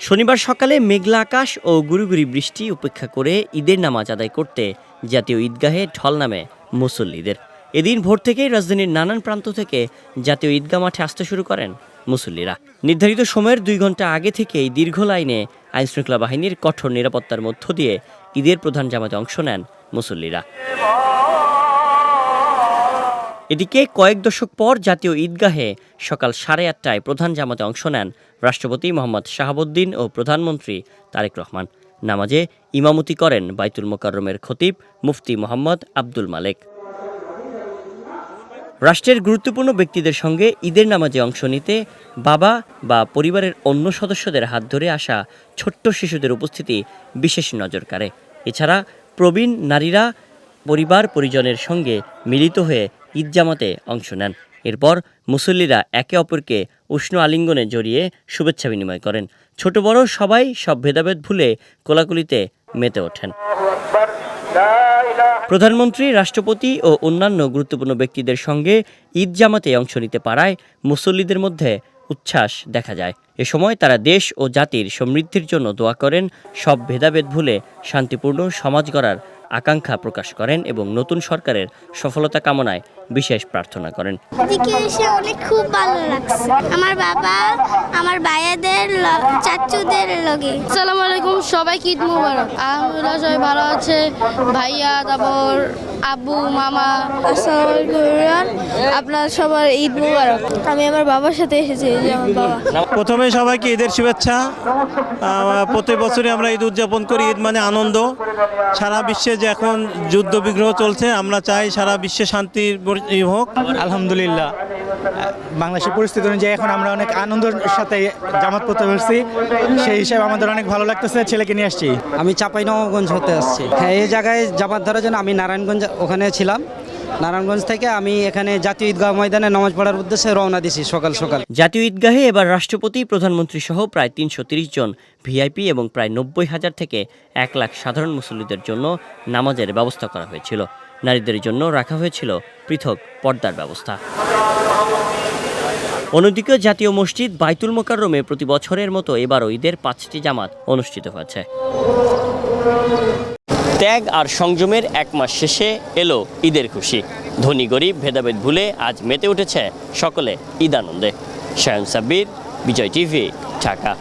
শনিবার সকালে মেঘলা আকাশ ও গুড়ি বৃষ্টি উপেক্ষা করে ঈদের নামাজ আদায় করতে জাতীয় ঈদগাহে ঢল নামে মুসল্লিদের। এদিন ভোর থেকেই রাজধানীর নানান প্রান্ত থেকে জাতীয় ঈদগাহ মাঠে আসতে শুরু করেন মুসল্লিরা। নির্ধারিত সময়ের 2 ঘন্টা আগে থেকেই দীর্ঘ লাইনে আইনশৃঙ্খলা বাহিনীর কঠোর নিরাপত্তার মধ্য দিয়ে ঈদের প্রধান জামাতে অংশ নেন মুসল্লিরা। এদিকে কয়েক দশক পর জাতীয় ঈদগাহে সকাল 8:30টায় প্রধান জামাতে অংশ নেন রাষ্ট্রপতি মোহাম্মদ শাহাবুদ্দিন ও প্রধানমন্ত্রী তারেক রহমান। নামাজে ইমামতি করেন বাইতুল মোকাররমের খতিব মুফতি মোহাম্মদ আব্দুল মালেক। রাষ্ট্রের গুরুত্বপূর্ণ ব্যক্তিদের সঙ্গে ঈদের নামাজে অংশ নিতে বাবা বা পরিবারের অন্য সদস্যদের হাত ধরে আসা ছোট্ট শিশুদের উপস্থিতি বিশেষ নজর কাড়ে। এছাড়া প্রবীণ নারীরা পরিবার পরিজনের সঙ্গে মিলিত হয়ে ঈদ জামাতে অংশ নেন। এরপর মুসল্লিরা একে অপরকে উষ্ণ আলিঙ্গনে জড়িয়ে শুভেচ্ছা বিনিময় করেন। ছোট বড় সবাই সব ভেদাভেদ ভুলে কোলাকুলিতে মেতে ওঠেন। প্রধানমন্ত্রী, রাষ্ট্রপতি ও অন্যান্য গুরুত্বপূর্ণ ব্যক্তিদের সঙ্গে ঈদ জামাতে অংশ নিতে পারায় মুসল্লিদের মধ্যে উচ্ছ্বাস দেখা যায়। এ সময় তারা দেশ ও জাতির সমৃদ্ধির জন্য দোয়া করেন, সব ভেদাভেদ ভুলে শান্তিপূর্ণ সমাজ গড়ার আকাঙ্ক্ষা প্রকাশ করেন এবং নতুন সরকারের সফলতা কামনায় বিশেষ প্রার্থনা করেন। এদিকে এসে অনেক খুব ভালো লাগছে। আমার বাবা, আমার ভাইয়াদের, চাচুদের লগে। আসসালামু আলাইকুম, সবাইকে ঈদ মুবারক। আলহামদুলিল্লাহ সবাই ভালো আছে। ভাইয়া, তারপর আব্বু, মামা। আসসালামু আলাইকুম, আপনার সবার ঈদ মুবারক। আমি আমার বাবার সাথে এসেছি, যে আমার বাবা। প্রথমে সবাইকে ঈদের শুভেচ্ছা। প্রতি বছরই আমরা ঈদ উদযাপন করি। ঈদ মানে আনন্দ। সারা বিশ্বে যে এখন যুদ্ধ বিগ্রহ চলছে, আমরা চাই সারা বিশ্বে শান্তির হোক। আলহামদুলিল্লাহ, বাংলাদেশের পরিস্থিতি অনুযায়ী এখন আমরা অনেক আনন্দের সাথে জামাত পড়তে পারছি। সেই হিসাবে আমাদের অনেক ভালো লাগতেছে। ছেলেকে নিয়ে আসছি। আমি চাঁপাইনবাবগঞ্জ হতে আসছি। হ্যাঁ, এই জায়গায় জামাত ধরার জন্য আমি নারায়ণগঞ্জ ওখানে ছিলাম। নারায়ণগঞ্জ থেকে আমি এখানে জাতীয় ঈদগাহ ময়দানে নামাজ পড়ার উদ্দেশ্যে রওনা দিছি সকাল সকাল। জাতীয় ঈদগাহে এবার রাষ্ট্রপতি, প্রধানমন্ত্রী সহ প্রায় 330 জন ভিআইপি এবং প্রায় 90,000 থেকে 1 লাখ সাধারণ মুসল্লিদের জন্য নামাজের ব্যবস্থা করা হয়েছিল। নারীদের জন্য রাখা হয়েছিল পৃথক পর্দার ব্যবস্থা। অন্যদিকে জাতীয় মসজিদ বাইতুল মোকাররমে প্রতি বছরের মতো এবারও ঈদের 5টি জামাত অনুষ্ঠিত হয়েছে। ত্যাগ আর সংযমের 1 মাস শেষে এলো ঈদের খুশি। ধনী গরিব ভেদাভেদ ভুলে আজ মেতে উঠেছে সকলে ঈদ আনন্দে। শায়ন সাব্বির, বিজয় টিভি, ঢাকা।